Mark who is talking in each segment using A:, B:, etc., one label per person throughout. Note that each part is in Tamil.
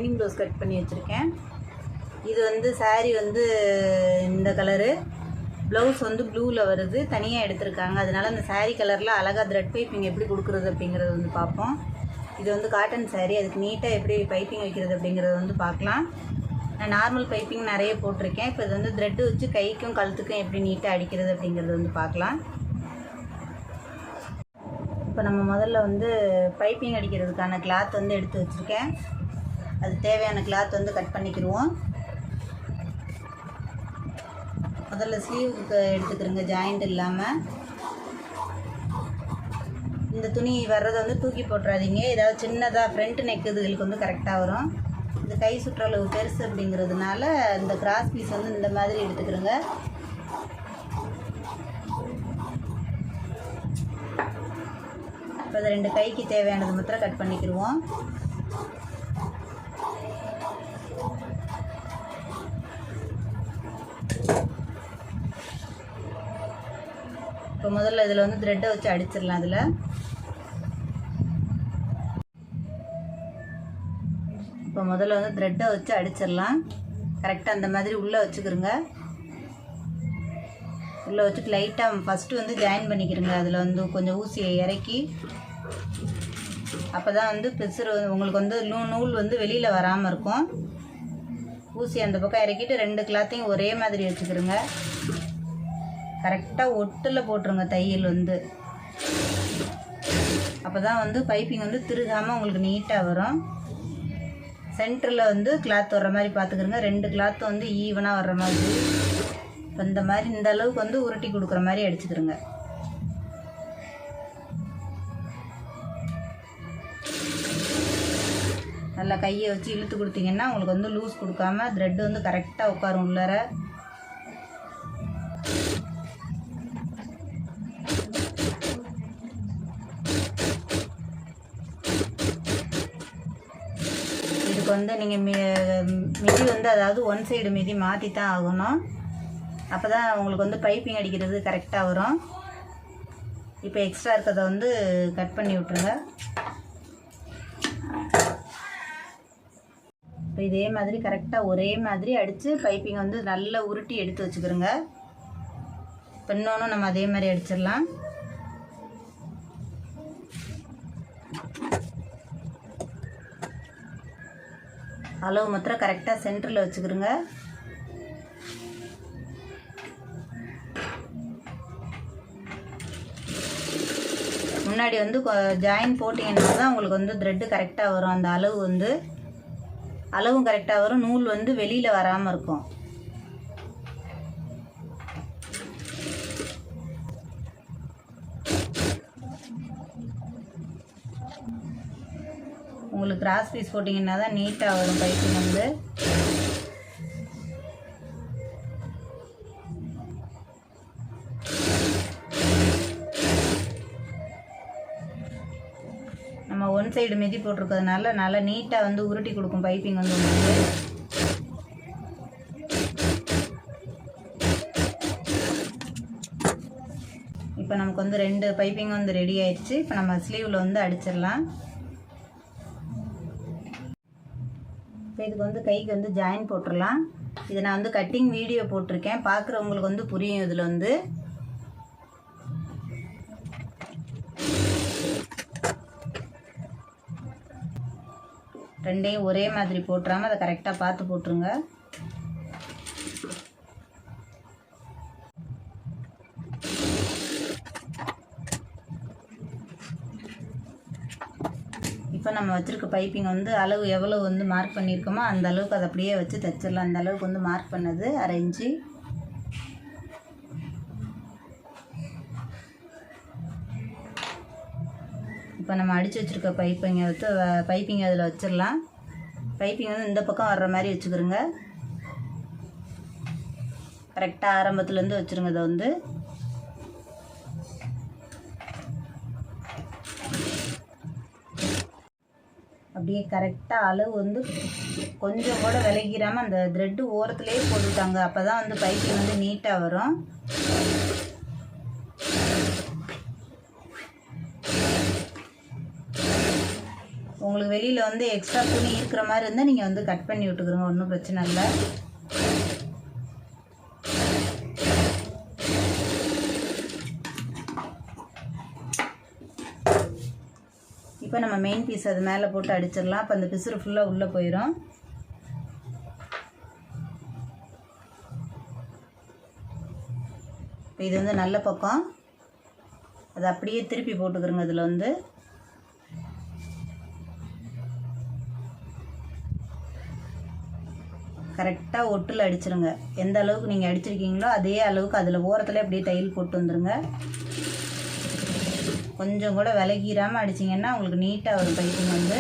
A: லைனிங் ப்ளவுஸ் கட் பண்ணி வச்சுருக்கேன். இது வந்து சாரீ வந்து இந்த கலரு, ப்ளவுஸ் வந்து ப்ளூவில் வருது, தனியாக எடுத்திருக்காங்க. அதனால் அந்த சாரீ கலரில் அழகாக த்ரெட் பைப்பிங் எப்படி கொடுக்குறது அப்படிங்கிறத வந்து பார்ப்போம். இது வந்து காட்டன் சாரீ, அதுக்கு நீட்டாக எப்படி பைப்பிங் வைக்கிறது அப்படிங்கிறத வந்து பார்க்கலாம். நான் நார்மல் பைப்பிங் நிறைய போட்டிருக்கேன். இப்போ இது வந்து த்ரெட்டு வச்சு கைக்கும் கழுத்துக்கும் எப்படி நீட்டாக அடிக்கிறது அப்படிங்கிறத வந்து பார்க்கலாம். இப்போ நம்ம முதல்ல வந்து பைப்பிங் அடிக்கிறதுக்கான கிளாத் வந்து எடுத்து வச்சுருக்கேன். அது தேவையான கிளாத் வந்து கட் பண்ணிக்கிடுவோம். முதல்ல ஸ்லீவுக்கு எடுத்துக்கிறோங்க, ஜாயிண்ட் இல்லாமல். இந்த துணி வர்றதை வந்து தூக்கி போட்டுறாதீங்க. ஏதாவது சின்னதாக ஃப்ரண்ட் நெக் இதுகளுக்கு வந்து கரெக்டாக வரும். இந்த கை சுற்றளவு பெருசு அப்படிங்கிறதுனால இந்த கிராஸ் பீஸ் வந்து இந்த மாதிரி எடுத்துக்கிறோங்க. இப்போ இந்த 2 கைக்கு தேவையானது மாத்திரம் கட் பண்ணிக்கிடுவோம். இப்போ முதல்ல இதில் வந்து த்ரெட்டை வச்சு அடிச்சிடலாம். அதில் இப்போ முதல்ல வந்து த்ரெட்டை வச்சு அடிச்சிடலாம். கரெக்டாக அந்த மாதிரி உள்ளே வச்சுக்கிறோங்க. உள்ளே வச்சுட்டு லைட்டாக ஃபஸ்ட்டு வந்து ஜாயின் பண்ணிக்கிறோங்க. அதில் வந்து கொஞ்சம் ஊசியை இறக்கி, அப்போ தான் வந்து பிசுறு உங்களுக்கு வந்து நூல் வந்து வெளியில் வராமல் இருக்கும். ஊசி அந்த பக்கம் இறக்கிட்டு 2 கிளாத்தையும் ஒரே மாதிரி வச்சுக்கிறோங்க. கரெக்டாக ஒட்டில் போட்டுருங்க தையல் வந்து. அப்போ தான் வந்து பைப்பிங் வந்து திருகாமல் உங்களுக்கு நீட்டாக வரும். சென்டரில் வந்து கிளாத் வர்ற மாதிரி பார்த்துக்கிறோங்க. 2 கிளாத்தும் வந்து ஈவனாக வர்ற மாதிரி. இப்போ இந்த மாதிரி இந்த அளவுக்கு வந்து உருட்டி கொடுக்குற மாதிரி அடிச்சுக்கிறோங்க. நல்லா கையை வச்சு இழுத்து கொடுத்தீங்கன்னா உங்களுக்கு வந்து லூஸ் கொடுக்காம த்ரெட்டு வந்து கரெக்டாக உட்காரும் உள்ளார. இதுக்கு வந்து நீங்கள் மிதி வந்து அதாவது ஒன் சைடு மிதி மாற்றி தான் ஆகணும். அப்போ தான் உங்களுக்கு வந்து பைப்பிங் அடிக்கிறது கரெக்டாக வரும். இப்போ எக்ஸ்ட்ரா இருக்கிறத வந்து கட் பண்ணி விட்ருங்க. இப்போ இதே மாதிரி கரெக்டாக ஒரே மாதிரி அடித்து பைப்பிங் வந்து நல்லா உருட்டி எடுத்து வச்சுக்கிறோங்க. இப்போ இன்னொன்று நம்ம அதே மாதிரி அடிச்சிடலாம். அளவு மாத்திரம் கரெக்டாக சென்டரில் வச்சுக்கிறோங்க. முன்னாடி வந்து ஜாயின் போட்டிங்கன்னா தான் உங்களுக்கு வந்து த்ரெட்டு கரெக்டாக வரும். அந்த அளவு வந்து அளவும் கரெக்டாக வரும். நூல் வந்து வெளியில் வராமல் இருக்கும். உங்களுக்கு கிராஸ் பீஸ் போட்டிங்கன்னா தான் நீட்டாக வரும் பைப்பிங் வந்து. நம்ம ஒன் சைடு மிதி போட்டிருக்கிறதுனால நல்லா நீட்டாக வந்து உருட்டி கொடுக்கும் பைப்பிங் வந்து உங்களுக்கு. இப்போ நமக்கு வந்து 2 பைப்பிங் வந்து ரெடி ஆயிடுச்சு. இப்போ நம்ம ஸ்லீவில் வந்து அடிச்சிடலாம். இப்போ இதுக்கு வந்து கைக்கு வந்து ஜாயின் போட்டுடலாம். இதை நான் வந்து கட்டிங் வீடியோ போட்டிருக்கேன், பார்க்குறவங்களுக்கு வந்து புரியும். இதில் வந்து ரெண்டையும் ஒரே மாதிரி போட்டுறாமல் அதை கரெக்டாக பார்த்து போட்டுருங்க. இப்போ நம்ம வச்சுருக்க பைப்பிங் வந்து அளவு எவ்வளோ வந்து மார்க் பண்ணியிருக்கோமோ அந்த அளவுக்கு அதை அப்படியே வச்சு தைச்சிடலாம். அந்த அளவுக்கு வந்து மார்க் பண்ணது 1/2 இன்ச்சு. இப்போ நம்ம அடித்து வச்சுருக்க பைப்பிங் அதில் வச்சிடலாம். பைப்பிங் வந்து இந்த பக்கம் வர்ற மாதிரி வச்சுக்கிறோங்க. கரெக்டாக ஆரம்பத்துலேருந்து வச்சுருங்க. இதை வந்து அப்படியே கரெக்டாக அளவு வந்து கொஞ்சம் கூட விலகிராமல் அந்த த்ரெட்டு ஓரத்துலேயே போட்டுவிட்டாங்க. அப்போ தான் வந்து பைப்பிங் வந்து நீட்டாக வரும். உங்களுக்கு வெளியில் வந்து எக்ஸ்ட்ரா துணி இருக்கிற மாதிரி இருந்தால் நீங்கள் வந்து கட் பண்ணி விட்டுக்கிறோங்க, ஒன்றும் பிரச்சனை இல்லை. இப்போ நம்ம மெயின் பீஸ் அது மேலே போட்டு அடிச்சிடலாம். அப்போ அந்த பிசுறு ஃபுல்லாக உள்ளே போயிடும். இப்போ இது வந்து நல்ல பக்கம், அதை அப்படியே திருப்பி போட்டுக்கிறோங்க. இதில் வந்து கரெக்டாக ஒட்டில் அடிச்சிருங்க. எந்த அளவுக்கு நீங்கள் அடிச்சிருக்கீங்களோ அதே அளவுக்கு அதில் ஓரத்தில் அப்படியே தையல் போட்டு வந்துடுங்க. கொஞ்சம் கூட விலகிராமல் அடிச்சிங்கன்னா உங்களுக்கு நீட்டாக வரும் பைப்பிங் வந்து.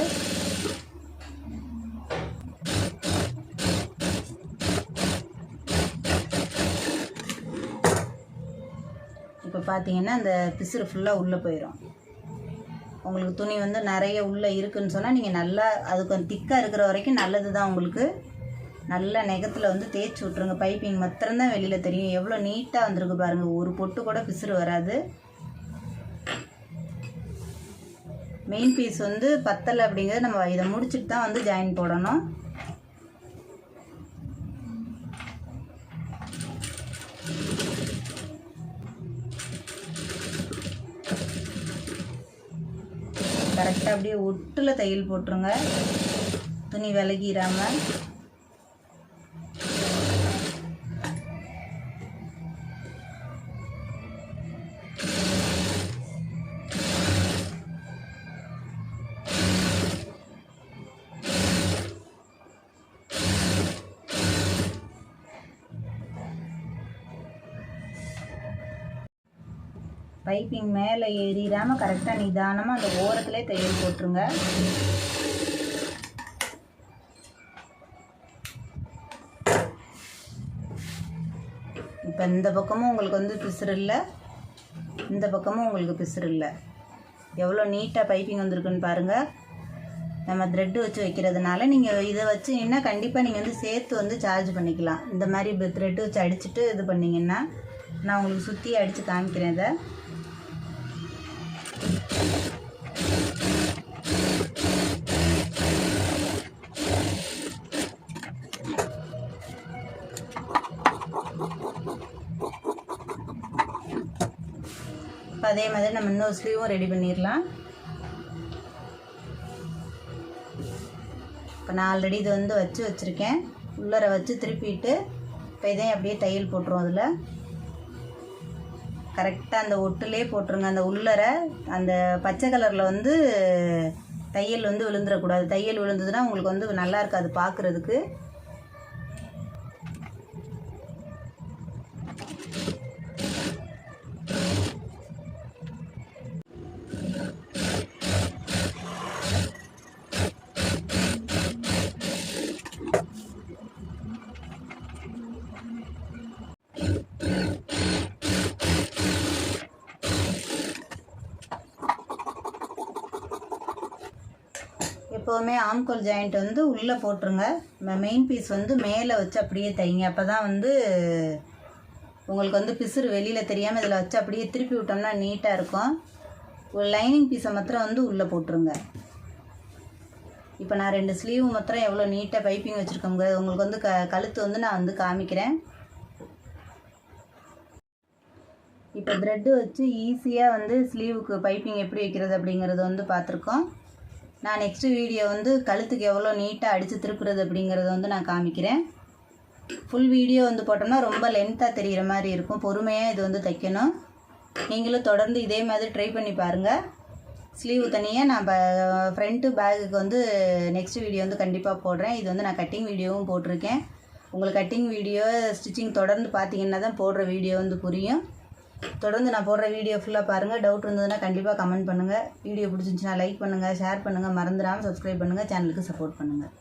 A: இப்போ பார்த்தீங்கன்னா இந்த பிசுறு ஃபுல்லாக உள்ளே போயிடும். உங்களுக்கு துணி வந்து நிறைய உள்ளே இருக்குதுன்னு சொன்னால் நீங்கள் நல்லா அது கொஞ்சம் திக்காக இருக்கிற வரைக்கும் நல்லது தான். உங்களுக்கு நல்லா நெகத்தில் வந்து தேய்ச்சி விட்ருங்க. பைப்பிங் மாத்திரம்தான் வெளியில் தெரியும். எவ்வளோ நீட்டாக வந்திருக்கு பாருங்கள், ஒரு பொட்டு கூட பிசுறு வராது. மெயின் பீஸ் வந்து பத்தலை அப்படிங்கிறது நம்ம இதை முடிச்சுட்டு தான் வந்து ஜாயின் போடணும். கரெக்டாக அப்படியே ஒட்டில் தையல் போட்டுருங்க, துணி விலகிடாமல். பைப்பிங் மேலே ஏறிடாமல் கரெக்டாக நிதானமாக அந்த ஓரத்துலேயே தையல் போட்டுருங்க. இப்போ இந்த பக்கமும் உங்களுக்கு வந்து பிசுறு இல்லை, இந்த பக்கமும் உங்களுக்கு பிசுறு இல்லை. எவ்வளோ நீட்டாக பைப்பிங் வந்திருக்குன்னு பாருங்கள். நம்ம த்ரெட்டு வச்சு வைக்கிறதுனால நீங்கள் இதை வச்சிங்கன்னா கண்டிப்பாக நீங்கள் வந்து சேர்த்து வந்து சார்ஜ் பண்ணிக்கலாம். இந்த மாதிரி த்ரெட்டு வச்சு அடிச்சுட்டு இது பண்ணிங்கன்னா நான் உங்களுக்கு சுற்றி அடித்து காமிக்கிறேன். இதை இப்போ அதே மாதிரி நம்ம இன்னொரு ஸ்லீவும் ரெடி பண்ணிடலாம். இப்போ நான் ஆல்ரெடி இது வந்து வச்சுருக்கேன். உள்ளரை வச்சு திருப்பிட்டு இப்போ இதையும் அப்படியே தையல் போட்டுருவோம். அதில் கரெக்டாக அந்த ஒட்டுலே போட்டுருங்க. அந்த உள்ளரை அந்த பச்சை கலரில் வந்து தையல் வந்து விழுந்துடக்கூடாது. தையல் விழுந்ததுன்னா உங்களுக்கு வந்து நல்லா இருக்காது பார்க்குறதுக்கு. எப்போவுமே ஆம்கோல் ஜாயிண்ட் வந்து உள்ளே போட்டுருங்க. மெயின் பீஸ் வந்து மேலே வச்சு அப்படியே தைங்க. அப்போ தான் வந்து உங்களுக்கு வந்து பிசுறு வெளியில் தெரியாமல் இதில் வச்சு அப்படியே திருப்பி விட்டோம்னா நீட்டாக இருக்கும். ஒரு லைனிங் பீஸை மாத்திரம் வந்து உள்ளே போட்டுருங்க. இப்போ நான் 2 ஸ்லீவ் மாத்திரம் எவ்வளோ நீட்டாக பைப்பிங் வச்சுருக்கோங்க உங்களுக்கு வந்து கழுத்து வந்து நான் வந்து காமிக்கிறேன். இப்போ த்ரெட்டு வச்சு ஈஸியாக வந்து ஸ்லீவுக்கு பைப்பிங் எப்படி வைக்கிறது அப்படிங்கிறது வந்து பார்த்துருக்கோம். நான் நெக்ஸ்ட்டு வீடியோ வந்து கழுத்துக்கு எவ்வளோ நீட்டாக அடித்து திருப்புறது அப்படிங்கிறத வந்து நான் காமிக்கிறேன். ஃபுல் வீடியோ வந்து போட்டோம்னா ரொம்ப லென்த்தாக தெரிகிற மாதிரி இருக்கும். பொறுமையாக இது வந்து தைக்கணும். நீங்களும் தொடர்ந்து இதே மாதிரி ட்ரை பண்ணி பாருங்கள். ஸ்லீவ் தனியாக நான் ஃப்ரண்ட்டு பேக்குக்கு வந்து நெக்ஸ்ட் வீடியோ வந்து கண்டிப்பாக போடுறேன். இது வந்து நான் கட்டிங் வீடியோவும் போட்டிருக்கேன். உங்களுக்கு கட்டிங் வீடியோ ஸ்டிச்சிங் தொடர்ந்து பார்த்தீங்கன்னா தான் போடுற வீடியோ வந்து புரியும். தொடர்ந்து நான் போடுற வீடியோ ஃபுல்லாக பாருங்கள். டவுட் இருந்ததுன்னா கண்டிப்பாக கமெண்ட் பண்ணுங்கள். வீடியோ பிடிச்சிருந்துச்சுன்னா லைக் பண்ணுங்கள், ஷேர் பண்ணுங்கள், மறந்துடாமல் சப்ஸ்கிரைப் பண்ணுங்கள், சேனலுக்கு சப்போர்ட் பண்ணுங்கள்.